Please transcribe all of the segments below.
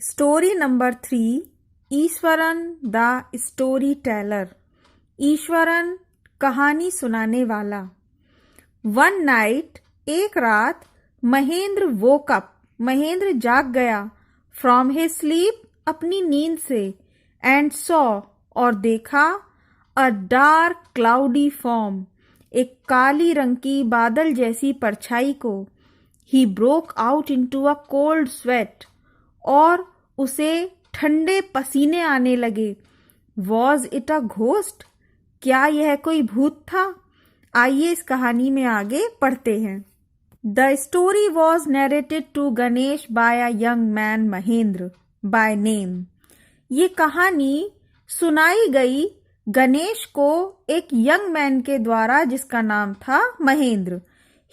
Story number 3, Eswaran the story teller. Eswaran कहानी सुनाने वाला। वन नाइट, एक रात, महेंद्र वोक अप, महेंद्र जाग गया फ्रॉम हिज स्लीप, अपनी नींद से, एंड सॉ, और देखा, अ डार्क क्लाउडी फॉर्म, एक काली रंग की बादल जैसी परछाई को। He broke out into a cold sweat, और उसे ठंडे पसीने आने लगे। Was it a ghost? क्या यह कोई भूत था? आइए इस कहानी में आगे पढ़ते हैं। The story was narrated to Ganesh by a young man Mahendra by name. ये कहानी सुनाई गई गणेश को एक यंग मैन के द्वारा जिसका नाम था Mahendra.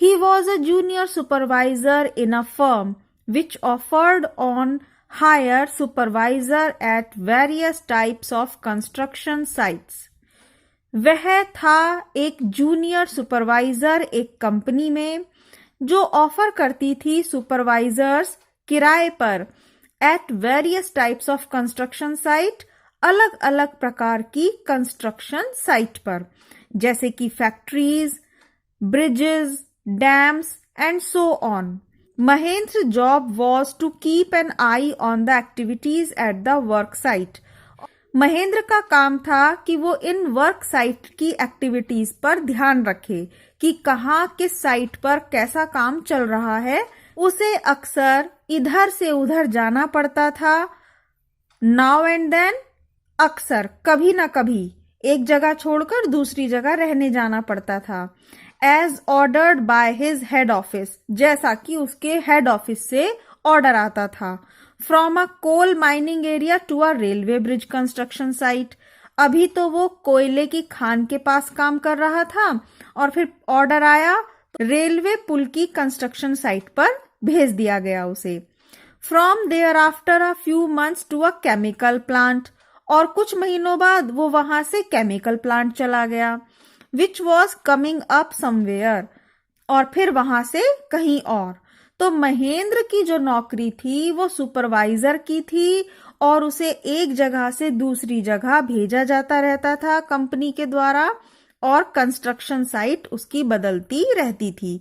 He was a junior supervisor in a firm which offered on hire supervisor at various types of construction sites. वह था एक जूनियर सुपरवाइजर एक कंपनी में जो ऑफर करती थी सुपरवाइजर्स किराए पर at various types of construction site, अलग अलग प्रकार की कंस्ट्रक्शन साइट पर, जैसे कि factories, bridges, dams and so on. Mahendra's job was to keep an eye on the activities at the work site. Mahendra का काम था कि वो इन वर्क साइट की एक्टिविटीज पर ध्यान रखे कि कहाँ किस साइट पर कैसा काम चल रहा है। उसे अक्सर इधर से उधर जाना पड़ता था। नाउ एंड देन, अक्सर, कभी ना कभी एक जगह छोड़कर दूसरी जगह रहने जाना पड़ता था। As ordered by his head office, जैसा कि उसके हेड ऑफिस से ऑर्डर आता था। From a coal mining area to a railway bridge construction site. अभी तो वो कोयले की खान के पास काम कर रहा था और फिर ऑर्डर आया, रेलवे पुल की कंस्ट्रक्शन साइट पर भेज दिया गया उसे। From there after a few months to a chemical plant, और कुछ महीनों बाद वो वहां से केमिकल प्लांट चला गया। Which was coming up somewhere, और फिर वहां से कहीं और। तो महेंद्र की जो नौकरी थी वो सुपरवाइजर की थी और उसे एक जगह से दूसरी जगह भेजा जाता रहता था कंपनी के द्वारा, और कंस्ट्रक्शन साइट उसकी बदलती रहती थी।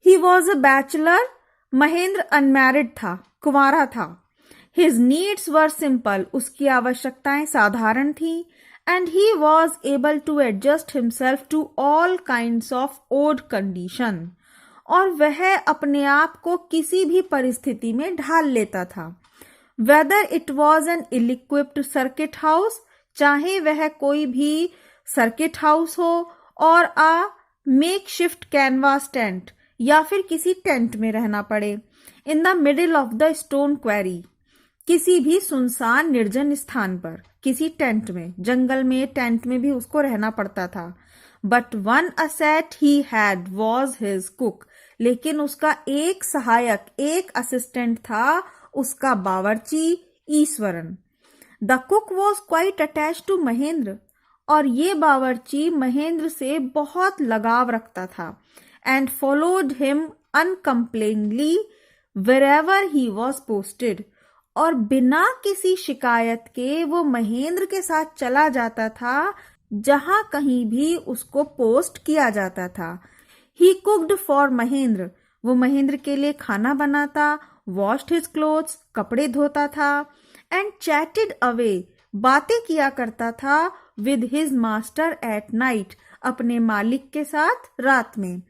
He was a bachelor, Mahendra unmarried था, कुंवारा था। हिज नीड्स वर सिंपल, उसकी आवश्यकताएं साधारण थी। And he was able to adjust himself to all kinds of odd condition. और वह अपने आप को किसी भी परिस्थिति में ढाल लेता था। Whether it was an ill-equipped circuit house, चाहे वह कोई भी सर्किट हाउस हो, और a makeshift canvas tent, या फिर किसी टेंट में रहना पड़े, in the middle of the stone quarry, किसी भी सुनसान निर्जन स्थान पर, किसी टेंट में, जंगल में, टेंट में भी उसको रहना पड़ता था। But one asset he had was his cook, लेकिन उसका एक सहायक, एक असिस्टेंट था, उसका बावर्ची Iswaran. The cook was quite attach to Mahendra, और ये बावर्ची महेंद्र से बहुत लगाव रखता था। And followed him uncomplainingly wherever he was posted, और बिना किसी शिकायत के वो महेंद्र के साथ चला जाता था जहां कहीं भी उसको पोस्ट किया जाता था। ही कुक्ड फॉर महेंद्र, वो महेंद्र के लिए खाना बनाता, वॉश्ड हिज क्लोथ्स, कपड़े धोता था, एंड चैटेड अवे, बातें किया करता था with his master at night, अपने मालिक के साथ रात में।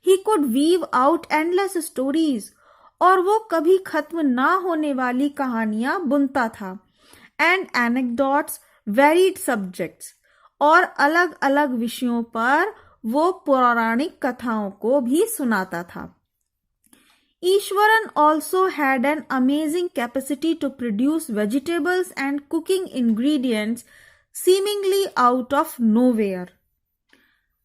He could weave out endless stories, और वो कभी खत्म ना होने वाली कहानियां बुनता था। एंड एनेक्डोट्स, वेरिड सब्जेक्ट्स, और अलग अलग विषयों पर वो पौराणिक कथाओं को भी सुनाता था। Eswaran also had an amazing capacity to produce vegetables and cooking ingredients seemingly out of nowhere.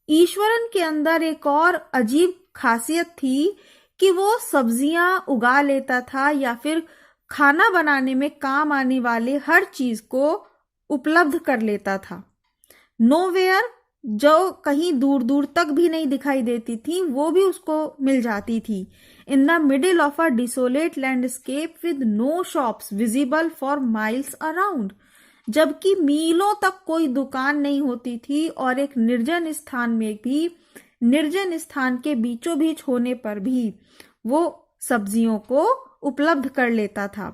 Eswaran के अंदर एक और अजीब खासियत थी कि वो सब्जियां उगा लेता था या फिर खाना बनाने में काम आने वाले हर चीज को उपलब्ध कर लेता था। नोवेयर, जो कहीं दूर दूर तक भी नहीं दिखाई देती थी, वो भी उसको मिल जाती थी। in the middle of a desolate landscape with no shops visible for miles around. जबकि मीलों तक कोई दुकान नहीं होती थी और एक निर्जन स्थान में भी, निर्जन स्थान के बीचों बीच होने पर भी वो सब्जियों को उपलब्ध कर लेता था.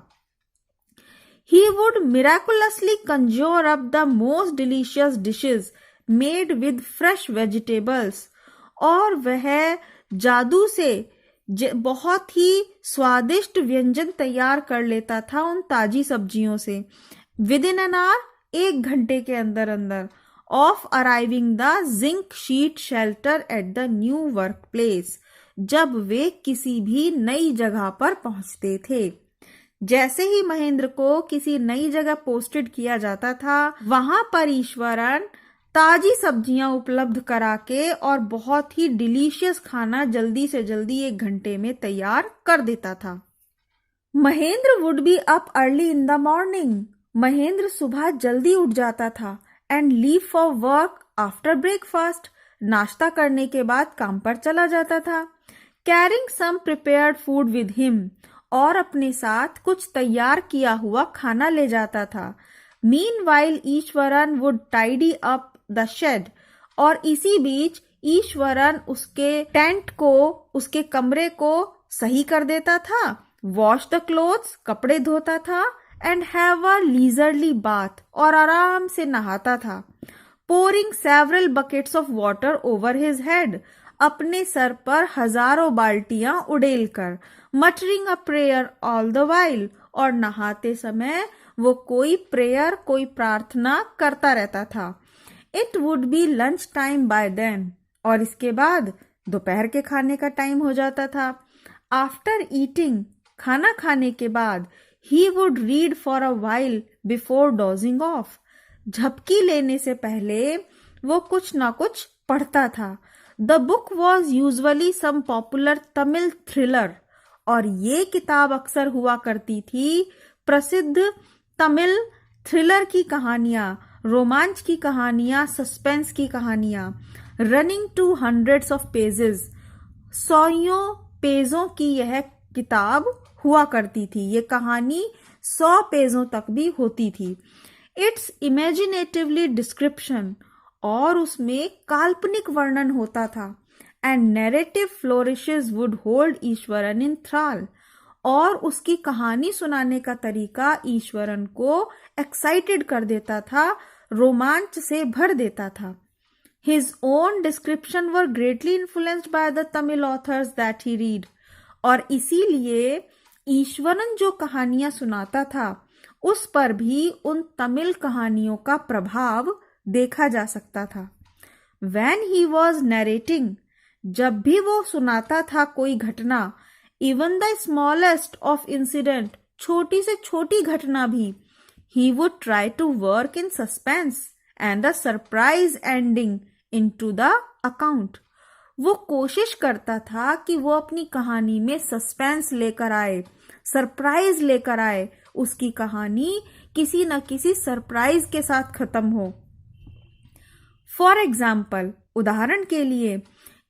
He would miraculously conjure up the most delicious dishes made with fresh vegetables. और वह जादू से बहुत ही स्वादिष्ट व्यंजन तैयार कर लेता था उन ताजी सब्जियों से. Within an hour, 1 घंटे के अंदर अंदर of arriving the zinc sheet shelter at the new workplace, जब वे किसी भी नई जगह पर पहुंचते थे. जैसे ही महेंद्र को किसी नई जगह पोस्टेड किया जाता था, वहां पर ईश्वरन ताजी सब्जियां उपलब्ध करा के और बहुत ही डिलीशियस खाना जल्दी से जल्दी 1 घंटे में तैयार कर देता था. Mahendra would be up early in the morning. Mahendra सुबह जल्दी उठ जाता था and leave for work after breakfast. नाश्ता करने के बाद काम पर चला जाता था. Carrying some prepared food with him, और अपने साथ कुछ तैयार किया हुआ खाना ले जाता था. Meanwhile Eswaran would tidy up the shed, और इसी बीच ईश्वरन उसके टेंट को, उसके कमरे को सही कर देता था. वॉश द क्लोथ्स, कपड़े धोता था. And have a leisurely bath, और आराम से नहाता था. Pouring several buckets of water over his head, अपने सर पर हजारों बाल्टियां उड़ेल कर. Muttering a prayer all the while, और नहाते समय वो कोई प्रेयर, कोई प्रार्थना करता रहता था. It would be lunch time by then, और इसके बाद दोपहर के खाने का टाइम हो जाता था. आफ्टर ईटिंग, खाना खाने के बाद, he would read for a while before dosing of, झपकी लेने से पहले वो कुछ ना कुछ पढ़ता था. The book was usually some popular Tamil thriller, और ये किताब अक्सर हुआ करती थी प्रसिद्ध तमिल थ्रिलर की कहानियां, रोमांच की कहानियां, सस्पेंस की कहानियां. Running to hundreds of pages, 100 पेजों की यह किताब हुआ करती थी. ये कहानी 100 पेजों तक भी होती थी. इट्स इमेजिनेटिवली डिस्क्रिप्शन, और उसमें काल्पनिक वर्णन होता था. And narrative flourishes would hold Iswaran in thrall, और उसकी कहानी सुनाने का तरीका ईश्वरन को एक्साइटेड कर देता था, रोमांच से भर देता था. His own description were greatly influenced by the Tamil authors that he read, और इसीलिए ईश्वरन जो कहानियां सुनाता था उस पर भी उन तमिल कहानियों का प्रभाव देखा जा सकता था. When he was narrating, जब भी वो सुनाता था कोई घटना, even the smallest of incident, छोटी से छोटी घटना भी, he would try to work in suspense and a surprise ending into the account. वो कोशिश करता था कि वो अपनी कहानी में सस्पेंस लेकर आए, सरप्राइज लेकर आए, उसकी कहानी किसी न किसी सरप्राइज के साथ खत्म हो. फॉर एग्जाम्पल, उदाहरण के लिए,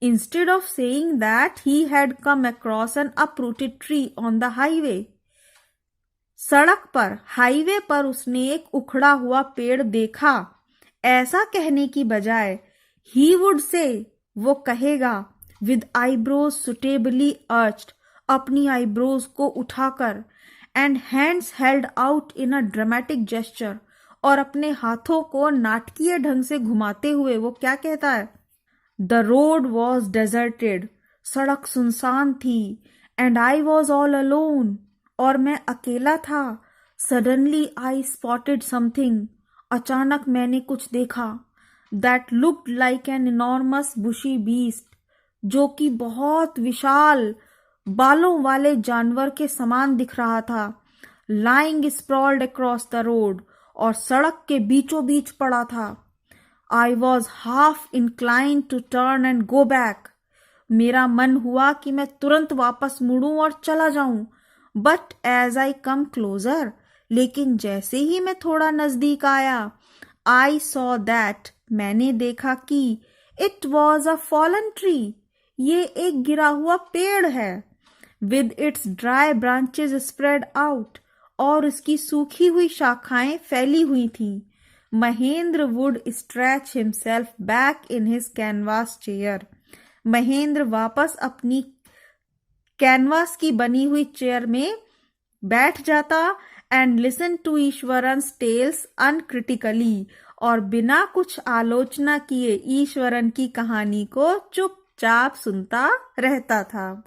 instead of saying that he had come across N uprooted tree on the highway, सड़क पर, हाईवे पर उसने एक उखड़ा हुआ पेड़ देखा, ऐसा कहने की बजाय ही वुड से, वो कहेगा, विद आईब्रोज सुटेबली अर्च्ड, अपनी आईब्रोज को उठाकर, and hands held out in a dramatic gesture, और अपने हाथों को नाटकीय ढंग से घुमाते हुए वो क्या कहता है? द रोड वॉज डेजर्टेड, सड़क सुनसान थी. And I was all alone, और मैं अकेला था. सडनली आई स्पॉटेड समथिंग, अचानक मैंने कुछ देखा. That looked like an enormous bushy beast, जो कि बहुत विशाल बालों वाले जानवर के समान दिख रहा था. Lying sprawled across the road, और सड़क के बीचों बीच पड़ा था. I was half inclined to turn and go back, मेरा मन हुआ कि मैं तुरंत वापस मुड़ूं और चला जाऊं. But as I come closer, लेकिन जैसे ही मैं थोड़ा नजदीक आया, आई सॉ दैट, मैंने देखा कि it was a fallen tree, ये एक गिरा हुआ पेड़ है. with its dry branches spread out, और उसकी सूखी हुई शाखाएं फैली हुई थीं. Mahendra would stretch himself back in his canvas chair. Mahendra वापस अपनी कैनवास की बनी हुई चेयर में बैठ जाता and listen to Iswaran's tales uncritically, और बिना कुछ आलोचना किए ईश्वरन की कहानी को चुपचाप सुनता रहता था.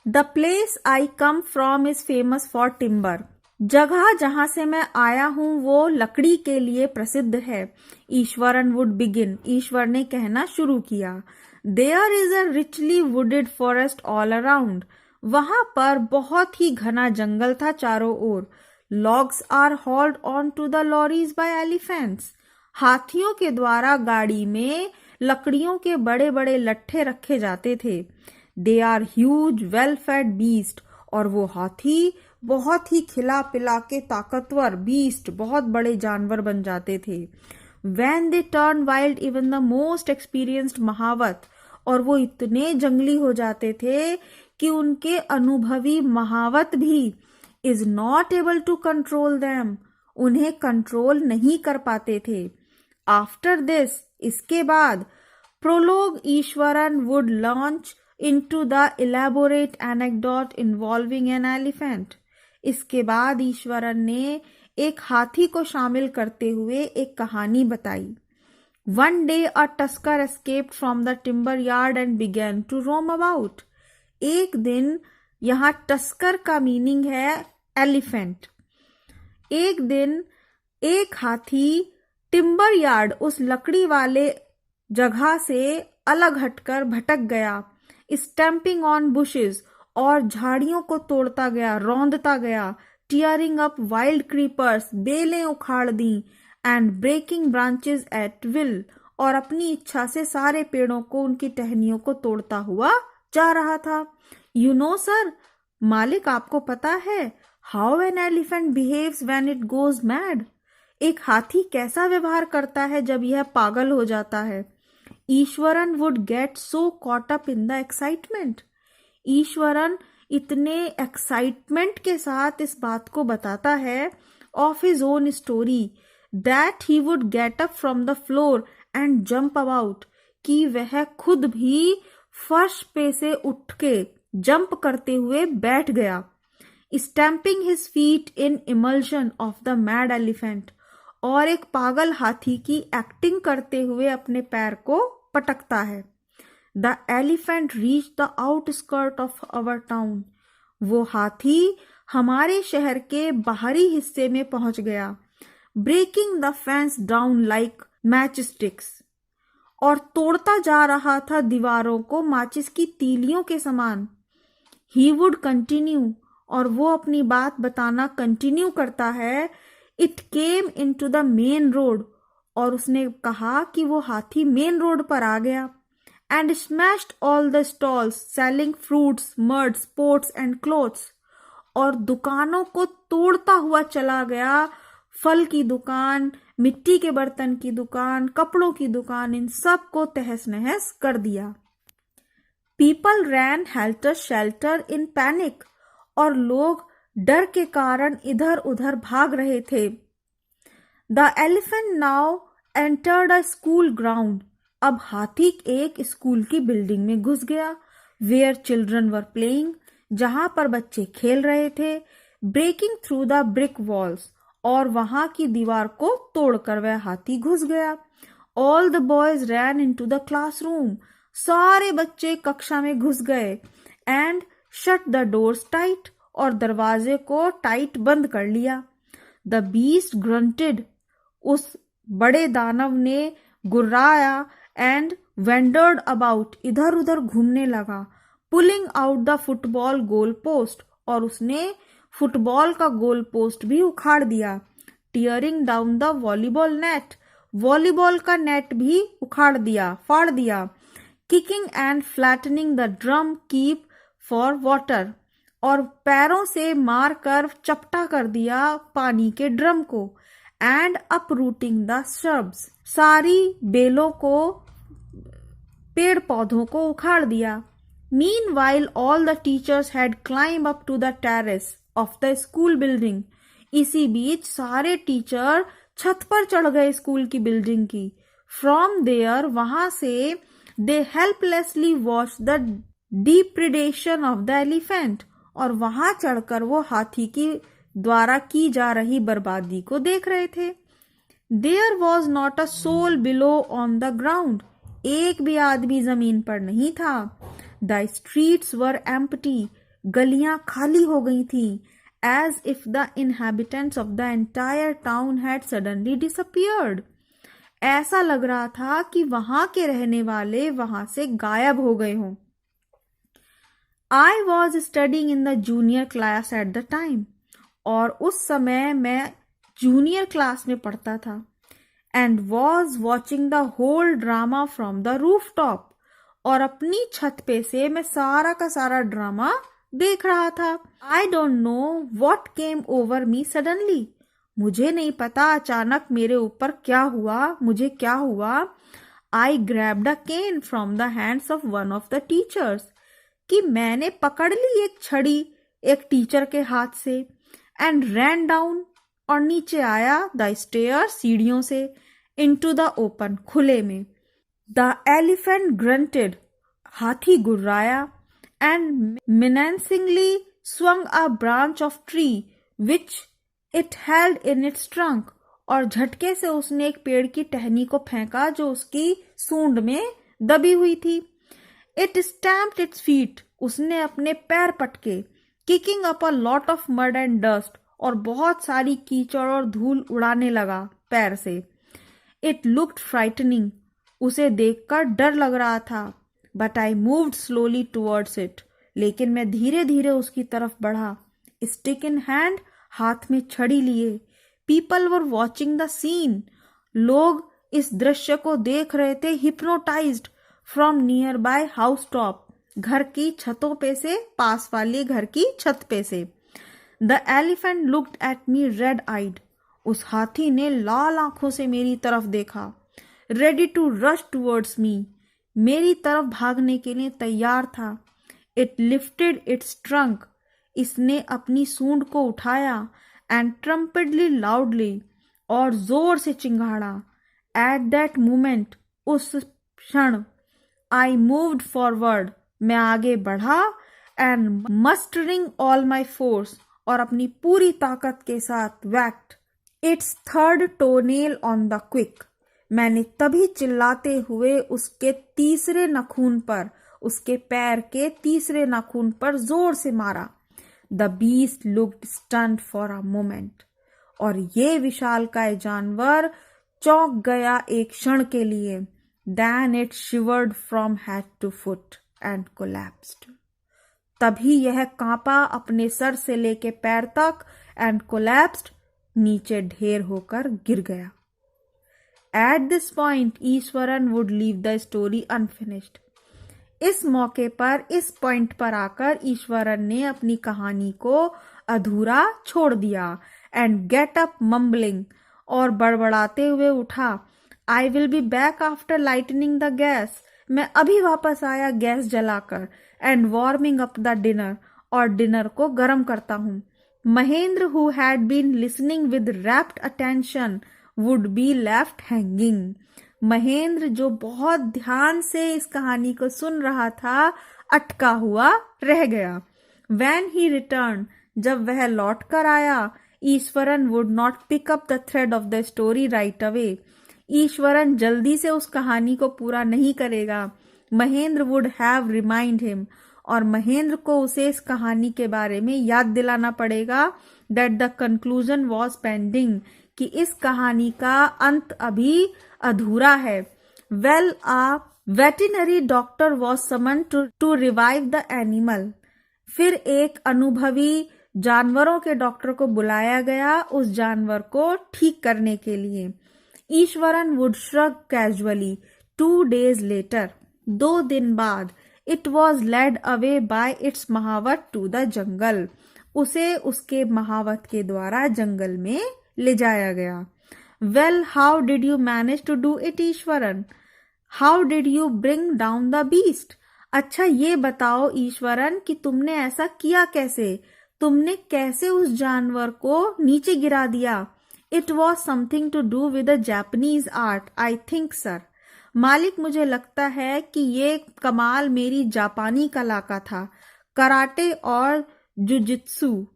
The place I come from is famous for timber. जगह जहां से मैं आया हूं वो लकड़ी के लिए प्रसिद्ध है. Eswaran would begin. ईश्वर ने कहना शुरू किया. There is a richly wooded forest all around. वहां पर बहुत ही घना जंगल था चारों ओर. Logs are hauled on to the lorries by elephants. हाथियों के द्वारा गाड़ी में लकड़ियों के बड़े बड़े लट्ठे रखे जाते थे. They are huge well fed beast. और वो हाथी बहुत ही खिला पिला के ताकतवर बीस्ट, बहुत बड़े जानवर बन जाते थे. When they turn wild even the most experienced mahout. और वो इतने जंगली हो जाते थे कि उनके अनुभवी महावत भी is not able to control them. उन्हें कंट्रोल नहीं कर पाते थे. आफ्टर दिस, इसके बाद, prologue Eswaran would launch into the elaborate anecdote involving an elephant. इसके बाद ईश्वरन ने एक हाथी को शामिल करते हुए एक कहानी बताई. One day a tusker escaped from the timber yard and began to roam about. एक दिन, यहाँ टस्कर का मीनिंग है एलिफेंट. एक दिन एक हाथी टिम्बर यार्ड, उस लकड़ी वाले जगह से अलग हटकर भटक गया. स्टैम्पिंग ऑन बुशेस, और झाड़ियों को तोड़ता गया, रौंदता गया. टीयरिंग अप वाइल्ड क्रीपर्स, बेलें उखाड़ दी. And breaking branches at will, और अपनी इच्छा से सारे पेड़ों को, उनकी टहनियों को तोड़ता हुआ जा रहा था. यू नो सर, मालिक आपको पता है, how an elephant behaves when it goes mad. एक हाथी कैसा व्यवहार करता है जब यह पागल हो जाता है. Eswaran would get so caught up in the excitement. Eswaran इतने एक्साइटमेंट के साथ इस बात को बताता है of his own story that he would get up from the floor and jump about, कि वह खुद भी फर्श पे से उठ के जंप करते हुए बैठ गया. Stamping his feet in emulsion of the mad elephant, और एक पागल हाथी की एक्टिंग करते हुए अपने पैर को पटकता है. The elephant reach the outskirt of our town. वो हाथी हमारे शहर के बाहरी हिस्से में पहुंच गया. Breaking the fence down like match sticks, और तोड़ता जा रहा था दीवारों को माचिस की तीलियों के समान. ही वुड कंटिन्यू, और वो अपनी बात बताना कंटिन्यू करता है. It came in to the main road, और उसने कहा कि वो हाथी मेन रोड पर आ गया. And smashed all the stalls selling fruits, muds, pots and clothes, और दुकानों को तोड़ता हुआ चला गया. फल की दुकान, मिट्टी के बर्तन की दुकान, कपड़ों की दुकान, इन सब को तहस नहस कर दिया. People ran helter skelter in panic, और लोग डर के कारण इधर उधर भाग रहे थे. The elephant now entered a school ground. अब हाथी एक स्कूल की बिल्डिंग में घुस गया. वेयर चिल्ड्रन वर प्लेइंग, जहां पर बच्चे खेल रहे थे. Breaking through the brick walls, और वहां की दीवार को तोड़कर वह हाथी घुस गया. All the boys ran into the classroom. सारे बच्चे कक्षा में घुस गए. And shut the doors tight, और दरवाजे को टाइट बंद कर लिया. द बीस्ट ग्रंटेड, उस बड़े दानव ने गुर्राया. एंड वेंडर्ड अबाउट, इधर उधर घूमने लगा. Pulling out the football goal post, और उसने फुटबॉल का गोल पोस्ट भी उखाड़ दिया. Tearing down the volleyball net, volleyball का नेट भी उखाड़ दिया, फाड़ दिया. Kicking and flattening the drum keep for water, और पैरों से मारकर चपटा कर दिया पानी के ड्रम को. एंड अपरूटिंग द श्रब्स, सारी बेलों को, पेड़ पौधों को उखाड़ दिया. Meanwhile, all the teachers had climbed up to the terrace of the school building. इसी बीच सारे टीचर छत पर चढ़ गए स्कूल की बिल्डिंग की. From there, वहां से they helplessly watched the depredation of the elephant. और वहां चढ़कर वो हाथी की द्वारा की जा रही बर्बादी को देख रहे थे. There was not a soul below on the ground. एक भी आदमी जमीन पर नहीं था. The streets were empty. गलियां खाली हो गई थी. As if the inhabitants of the entire town had suddenly disappeared. ऐसा लग रहा था कि वहां के रहने वाले वहां से गायब हो गए हों. I was studying in the junior class at the time. और उस समय मैं जूनियर क्लास में पढ़ता था. And was watching the whole drama from the rooftop. और अपनी छत पे से मैं सारा का सारा ड्रामा देख रहा था. I don't know what came over me suddenly. मुझे नहीं पता अचानक मेरे ऊपर क्या हुआ, मुझे क्या हुआ. I grabbed a cane from the hands of one of the teachers. कि मैंने पकड़ ली एक छड़ी एक टीचर के हाथ से. And ran down. और नीचे आया the stairs सीढ़ियों से into the open खुले में. The elephant grunted. हाथी गुर्राया. And menacingly swung a branch of tree which it held in its trunk. और झटके से उसने एक पेड़ की टहनी को फेंका जो उसकी सूंड में दबी हुई थी. It stamped its feet. उसने अपने पैर पटके. Kicking up a lot of mud and dust. और बहुत सारी कीचड़ और धूल उड़ाने लगा पैर से. It looked frightening. उसे देखकर डर लग रहा था. But I moved slowly towards it. लेकिन मैं धीरे धीरे उसकी तरफ बढ़ा. Stick in hand. हाथ में छड़ी लिए. People were watching the scene. लोग इस दृश्य को देख रहे थे hypnotized from nearby housetop. घर की छतों पे से पास वाली घर की छत पे से. The elephant looked at me red-eyed. उस हाथी ने लाल आंखों से मेरी तरफ देखा. Ready to rush towards me. मेरी तरफ भागने के लिए तैयार था. It lifted its trunk. इसने अपनी सूंड को उठाया. And trumpedly loudly. और जोर से चिंगाड़ा. At that moment. उस क्षण. I moved forward. मैं आगे बढ़ा. And mustering all my force. और अपनी पूरी ताकत के साथ whacked its third toenail on the quick. मैंने तभी चिल्लाते हुए उसके तीसरे नाखून पर, उसके पैर के तीसरे नाखून पर जोर से मारा. The beast looked stunned for a moment. और ये विशालकाय जानवर चौंक गया एक क्षण के लिए. Then it shivered from head to foot and collapsed. तभी यह कांपा अपने सर से लेके पैर तक and collapsed. नीचे ढेर होकर गिर गया. At this point, Eswaran would leave the story unfinished. इस मौके पर, इस पॉइंट पर आकर ईश्वरन ने अपनी कहानी को अधूरा छोड़ दिया. And get up mumbling. और बड़बड़ाते हुए उठा. I will be back after lightening the gas. मैं अभी वापस आया गैस जलाकर. And warming up the dinner. और डिनर को गर्म करता हूँ. Mahendra who had been listening with rapt attention would be left hanging. Mahendra जो बहुत ध्यान से इस कहानी को सुन रहा था अटका हुआ रह गया. When he returned. जब वह लौट कर आया. Eswaran would not pick up the thread of the story right away. Eswaran जल्दी से उस कहानी को पूरा नहीं करेगा. Mahendra would have remind him. और महेंद्र को उसे इस कहानी के बारे में याद दिलाना पड़ेगा that the conclusion was pending. कि इस कहानी का अंत अभी अधूरा है. Well, a veterinary doctor was summoned to revive the animal. फिर एक अनुभवी जानवरों के डॉक्टर को बुलाया गया उस जानवर को ठीक करने के लिए. Eswaran would shrug casually. 2 days later. 2 दिन बाद. It was led away by its महावत to the jungle. उसे उसके महावत के द्वारा जंगल में ले जाया गया. Well, how did you manage to do it, Eswaran? How did you bring down the beast? अच्छा ये बताओ ईश्वरन कि तुमने ऐसा किया कैसे, तुमने कैसे उस जानवर को नीचे गिरा दिया? It was something to do with a Japanese art I think sir. मालिक मुझे लगता है कि ये कमाल मेरी जापानी कला का था, कराटे और जुजित्सु,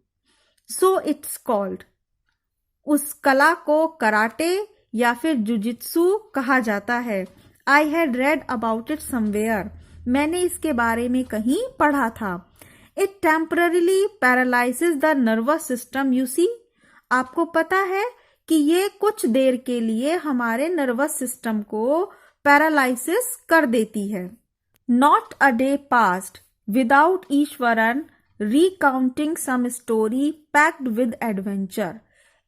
सो इट्स कॉल्ड। उस कला को कराटे या फिर जुजित्सु कहा जाता है। I had read about it somewhere, मैंने इसके बारे में कहीं पढ़ा था। It temporarily paralyses the nervous system you see, आपको पता है कि ये कुछ देर के लिए हमारे नर्वस सिस्टम को पैरालाइसिस कर देती है। Not a day passed without Eswaran recounting some story packed with adventure,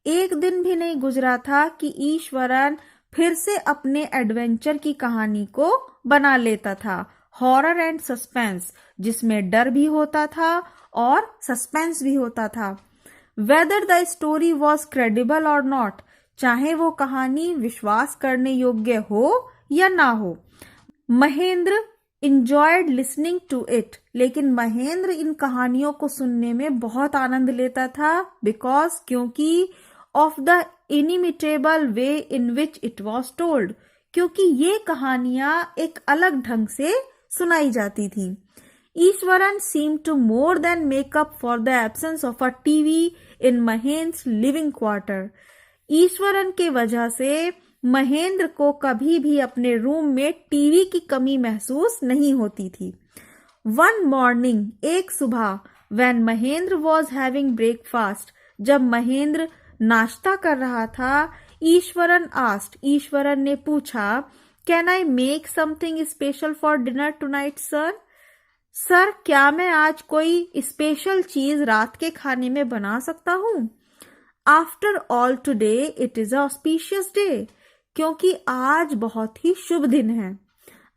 एक दिन भी नहीं गुजरा था कि ईश्वरन फिर से अपने एडवेंचर की कहानी को बना लेता था, हॉरर एंड सस्पेंस, जिसमें डर भी होता था और सस्पेंस भी होता था। Whether the story was credible और नॉट, चाहे वो कहानी विश्वास करने योग्य हो या ना हो। Mahendra enjoyed listening to it, लेकिन महेंद्र इन कहानियों को सुनने में बहुत आनंद लेता था, बिकॉज क्योंकि of the inimitable way in which it was told, क्योंकि ये कहानियां एक अलग ढंग से सुनाई जाती थी। Eswaran seemed to more than make up for the absence of a TV in Mahend's living quarter, Eswaran के वजह से महेंद्र को कभी भी अपने रूम में टीवी की कमी महसूस नहीं होती थी। वन मॉर्निंग, एक सुबह, when Mahendra was having breakfast, जब महेंद्र नाश्ता कर रहा था, ईश्वरन आस्क्ड, ईश्वरन ने पूछा, can I make something special for dinner tonight sir? Sir क्या मैं आज कोई स्पेशल चीज रात के खाने में बना सकता हूँ? After all today it is a auspicious day, क्योंकि आज बहुत ही शुभ दिन है।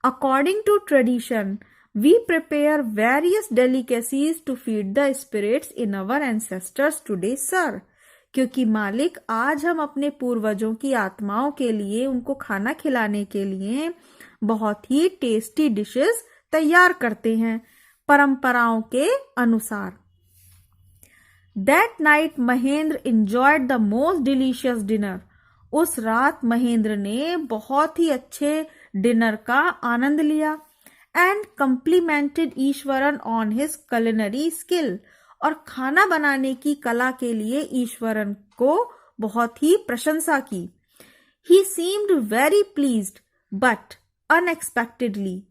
According to tradition we prepare various delicacies to feed the spirits in our ancestors today sir, क्योंकि मालिक आज हम अपने पूर्वजों की आत्माओं के लिए, उनको खाना खिलाने के लिए बहुत ही टेस्टी डिशेस तैयार करते हैं परंपराओं के अनुसार। That night Mahendra enjoyed the most delicious dinner, उस रात महेंद्र ने बहुत ही अच्छे डिनर का आनंद लिया। And complemented Eswaran on his culinary skill, और खाना बनाने की कला के लिए ईश्वरन को बहुत ही प्रशंसा की। He seemed very pleased but unexpectedly,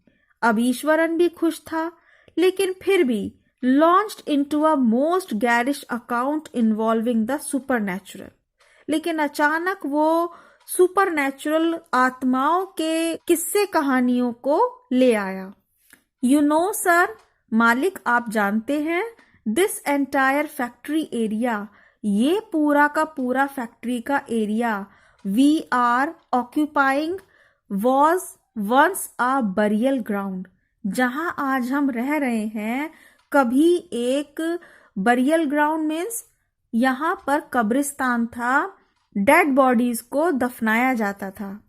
अब ईश्वरन भी खुश था, लेकिन फिर भी launched into a most garish account involving the supernatural, लेकिन अचानक वो सुपरनैचुरल आत्माओं के किस्से कहानियों को ले आया। यू नो सर, मालिक आप जानते हैं, दिस एंटायर फैक्ट्री एरिया, ये पूरा का पूरा फैक्ट्री का area we are occupying was once a burial ground, जहां आज हम रह रहे हैं कभी एक बरियल ग्राउंड मीन्स यहाँ पर कब्रिस्तान था, डेड बॉडीज को दफनाया जाता था।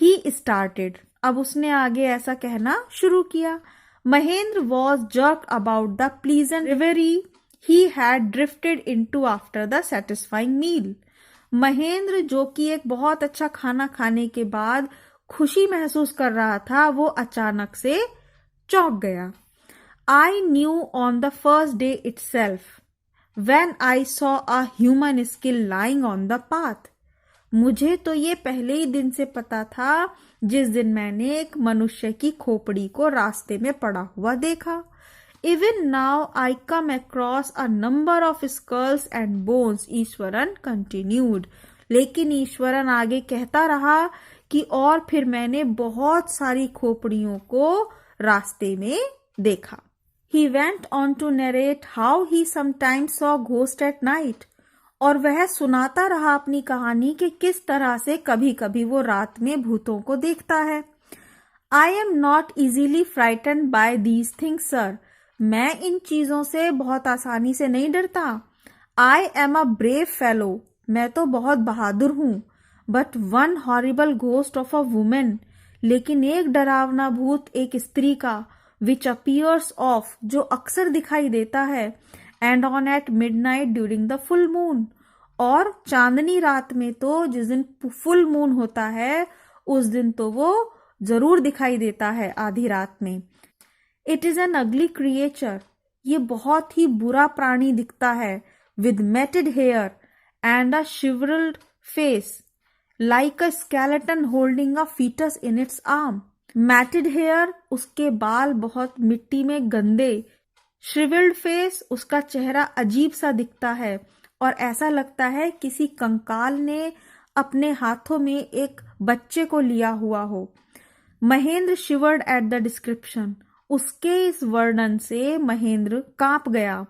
ही स्टार्टेड, अब उसने आगे ऐसा कहना शुरू किया। Mahendra was jerked about the pleasant reverie he had drifted into after the satisfying meal, Mahendra जो कि एक बहुत अच्छा खाना खाने के बाद खुशी महसूस कर रहा था, वो अचानक से चौंक गया। I knew on the first day itself when I saw a human skill lying on the path, मुझे तो ये पहले ही दिन से पता था जिस दिन मैंने एक मनुष्य की खोपड़ी को रास्ते में पड़ा हुआ देखा। Even now I come across a number of skulls and bones, Eswaran continued, लेकिन ईश्वरन आगे कहता रहा कि और फिर मैंने बहुत सारी खोपड़ियों को रास्ते में देखा। He went on to narrate how he sometimes saw ghosts at night, और वह सुनाता रहा अपनी कहानी कि किस तरह से कभी कभी वो रात में भूतों को देखता है। I am not easily frightened by these things, sir, मैं इन चीजों से बहुत आसानी से नहीं डरता। I am a brave fellow, मैं तो बहुत बहादुर हूँ। But one horrible ghost of a woman, लेकिन एक डरावना भूत एक स्त्री का, विच अपीयर्स ऑफ, जो अक्सर दिखाई देता है, and on at midnight during the full moon, और चांदनी रात में तो जिस दिन फुल मून होता है उस दिन तो वो जरूर दिखाई देता है आधी रात में। It is an ugly creature, ये बहुत ही बुरा प्राणी दिखता है, with matted hair and a shrivelled face like a skeleton holding a foetus in its arm. Matted hair, उसके बाल बहुत मिट्टी में गंदे, श्रिवल्ड फेस, उसका चेहरा अजीब सा दिखता है और ऐसा लगता है किसी कंकाल ने अपने हाथों में एक बच्चे को लिया हुआ हो। महेंद्र शिवर्ड एट द डिस्क्रिप्शन, उसके इस वर्णन से महेंद्र कांप गया,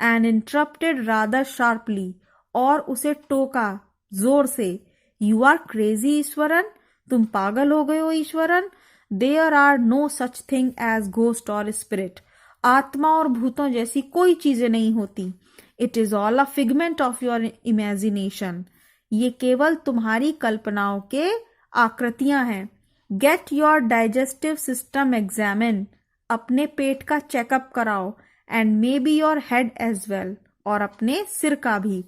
एंड इंटरप्टेड रादर शार्पली, और उसे टोका जोर से, यू आर क्रेजी ईश्वरन, तुम पागल हो गए हो Eswaran, there are no such thing as ghost or spirit, आत्मा और भूतों जैसी कोई चीजें नहीं होती, it is all a figment of your imagination, ये केवल तुम्हारी कल्पनाओं के आकृतियां हैं। Get your digestive system examine, अपने पेट का चेकअप कराओ, and maybe your head as well, और अपने सिर का भी।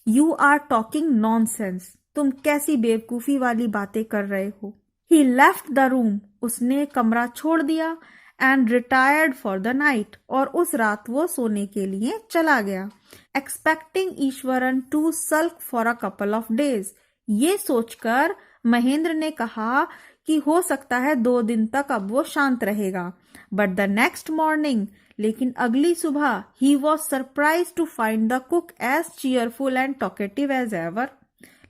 यू आर टॉकिंग नॉनसेंस, तुम कैसी बेवकूफी वाली बातें कर रहे हो। ही लेफ्ट द रूम, उसने कमरा छोड़ दिया, and retired for the night, और उस रात वो सोने के लिए चला गया। Expecting Eswaran to sulk for a couple of days, ये सोचकर महेंद्र ने कहा कि हो सकता है 2 दिन तक अब वो शांत रहेगा। बट द नेक्स्ट मॉर्निंग, लेकिन अगली सुबह, he was surprise to find the cook as cheerful and talkative as ever,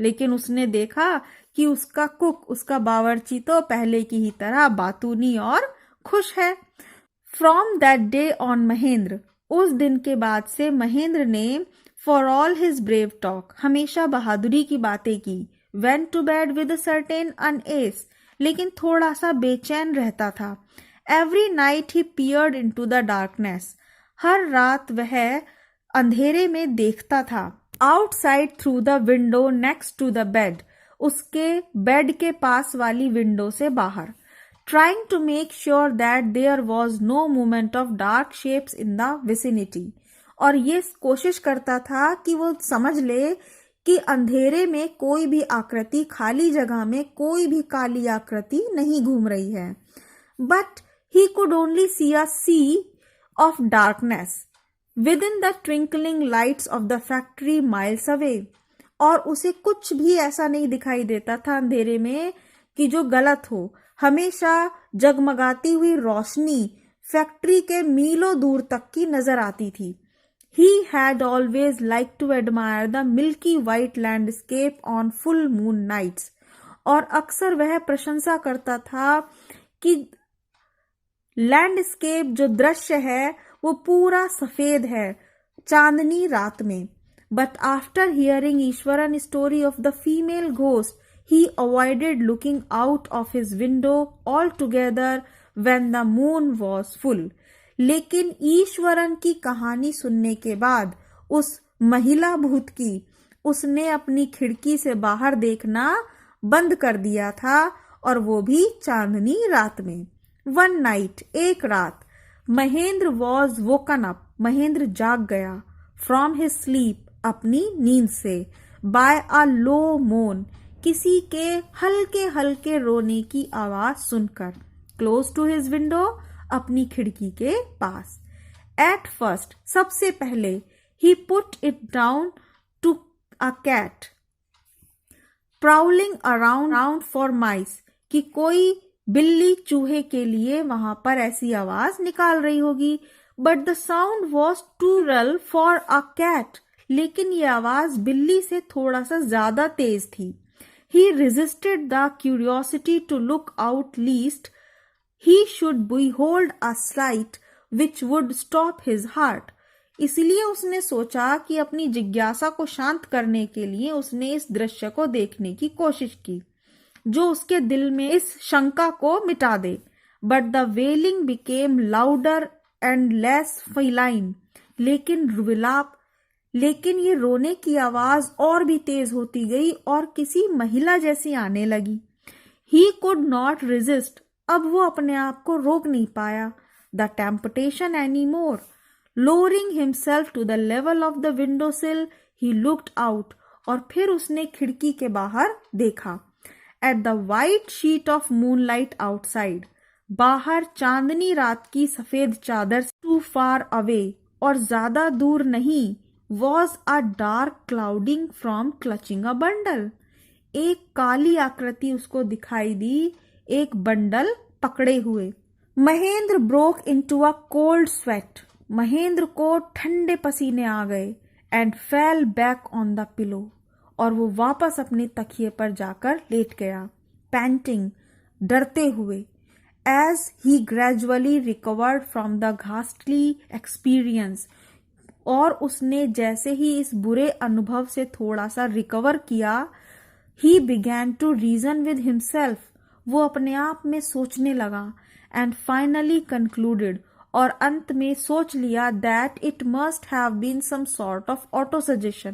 लेकिन उसने देखा कि उसका कुक, उसका बावर्ची तो पहले की ही तरह बातूनी और खुश है। From that day on Mahendra, उस दिन के बाद से महेंद्र ने for all his brave talk, हमेशा बहादुरी की बातें की, went to bed with a certain unease, लेकिन थोड़ा सा बेचैन रहता था। Every night he peered into the darkness, हर रात वह अंधेरे में देखता था। Outside through the window next to the bed, उसके बेड के पास वाली विंडो से बाहर। Trying to make sure that there was no movement of dark shapes in the vicinity, और ये कोशिश करता था कि वो समझ ले कि अंधेरे में कोई भी आकृति, खाली जगह में कोई भी काली आकृति नहीं घूम रही है। But he could only see a sea of darkness within the twinkling lights of the factory miles away, और उसे कुछ भी ऐसा नहीं दिखाई देता था अंधेरे में कि जो गलत हो। हमेशा जगमगाती हुई रोशनी फैक्ट्री के मीलों दूर तक की नजर आती थी। He had always liked to admire the milky white landscape on full moon nights, और अक्सर वह प्रशंसा करता था कि लैंडस्केप, जो दृश्य है, वो पूरा सफेद है चांदनी रात में। But after hearing Eswaran story of the female ghost, he avoided looking out of his window altogether when the moon was full. लेकिन ईश्वरन की कहानी सुनने के बाद उस महिला भूत की, उसने अपनी खिड़की से बाहर देखना बंद कर दिया था, और वो भी चांदनी रात में। One night, एक रात, Mahendra was woken up, Mahendra जाग गया, from his sleep, अपनी नींद से, by a low moan, किसी के हल्के हल्के रोने की आवाज सुनकर, क्लोज टू हिज विंडो, अपनी खिड़की के पास। एट फर्स्ट, सबसे पहले, he put it down to a cat prowling around for mice, कि कोई बिल्ली चूहे के लिए वहां पर ऐसी आवाज निकाल रही होगी। But the sound was too real for a cat, लेकिन ये आवाज बिल्ली से थोड़ा सा ज्यादा तेज थी। He resisted the curiosity to look out lest he should behold a sight which would stop his heart. इसलिए उसने सोचा कि अपनी जिज्ञासा को शांत करने के लिए उसने इस दृश्य को देखने की कोशिश की, जो उसके दिल में इस शंका को मिटा दे। But the wailing became louder and less feline. लेकिन ये रोने की आवाज और भी तेज होती गई और किसी महिला जैसी आने लगी। He could not resist, अब वो अपने आप को रोक नहीं पाया। the temptation anymore. Lowering himself to the level of the windowsill, he looked out. और फिर उसने खिड़की के बाहर देखा. At the white sheet of moonlight outside. बाहर चांदनी रात की सफेद चादर. Too far away. और ज्यादा दूर नहीं. Was a dark clouding from clutching a bundle. एक काली आकृति उसको दिखाई दी, एक बंडल पकड़े हुए. Mahendra broke into a cold sweat. Mahendra को ठंडे पसीने आ गए. And fell back on the pillow. और वो वापस अपने तकिए पर जाकर लेट गया. Panting, डरते हुए. As he gradually recovered from the ghastly experience. और उसने जैसे ही इस बुरे अनुभव से थोड़ा सा रिकवर किया, he began to reason with himself. वो अपने आप में सोचने लगा. And finally concluded. और अंत में सोच लिया that it must have been some sort of auto-suggestion.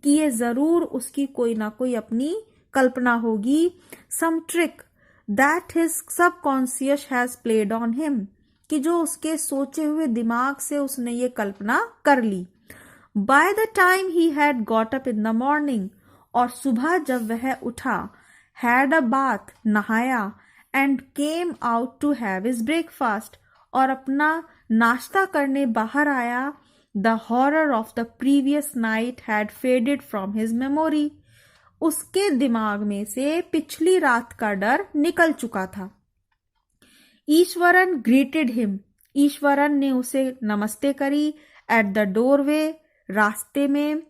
कि ये जरूर उसकी कोई ना कोई अपनी कल्पना होगी. Some trick that his subconscious has played on him. कि जो उसके सोचे हुए दिमाग से उसने ये कल्पना कर ली. By the time he had got up in the morning. और सुबह जब वह उठा, had a bath, नहाया, and came out to have his breakfast. और अपना नाश्ता करने बाहर आया. The horror of the previous night had faded from his memory. उसके दिमाग में से पिछली रात का डर निकल चुका था. Eswaran greeted him. ईश्वरन ने उसे नमस्ते करी. At the doorway, रास्ते में.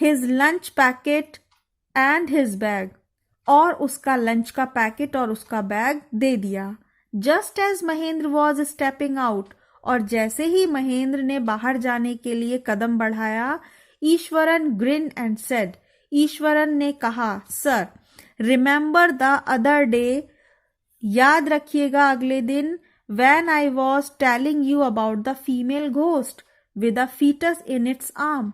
His lunch packet and his bag. और उसका लंच का पैकेट और उसका बैग दे दिया. Just as Mahendra was stepping out. और जैसे ही महेंद्र ने बाहर जाने के लिए कदम बढ़ाया, Eswaran grinned and said. Eswaran ने कहा, sir, remember the other day. याद रखिएगा अगले दिन. when I was telling you about the female ghost with a fetus in its arm.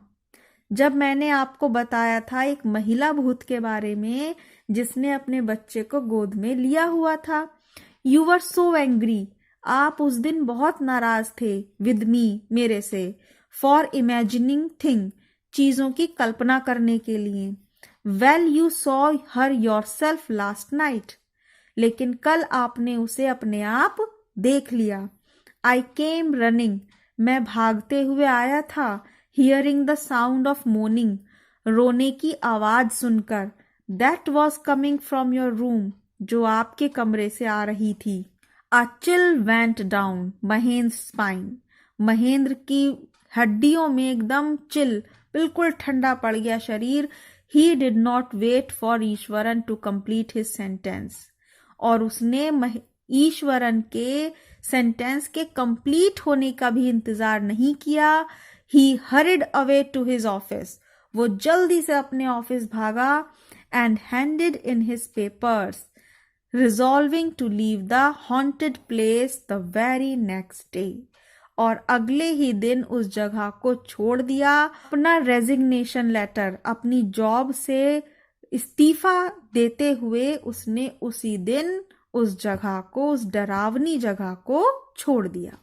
जब मैंने आपको बताया था एक महिला भूत के बारे में जिसने अपने बच्चे को गोद में लिया हुआ था. You were so angry. आप उस दिन बहुत नाराज थे. With me, मेरे से. For imagining thing. चीजों की कल्पना करने के लिए. Well, you saw her yourself last night. लेकिन कल आपने उसे अपने आप देख लिया. I came running. मैं भागते हुए आया था. Hearing the sound of moaning. रोने की आवाज सुनकर. That was coming from your room. जो आपके कमरे से आ रही थी. A chill went down Mahendra's spine. Mahendra की हड्डियों में एकदम चिल, बिल्कुल ठंडा पड़ गया शरीर. He did not wait for Eswaran to complete his sentence. और उसने ईश्वरन के सेंटेंस के कंप्लीट होने का भी इंतजार नहीं किया. He hurried away to his office. वो जल्दी से अपने ऑफिस भागा and handed in his papers, resolving to leave the haunted place the very next day. और अगले ही दिन उस जगह को छोड़ दिया. अपना रेजिग्नेशन लेटर, अपनी जॉब से इस्तीफा देते हुए उसने उसी दिन उस जगह को, उस डरावनी जगह को छोड़ दिया.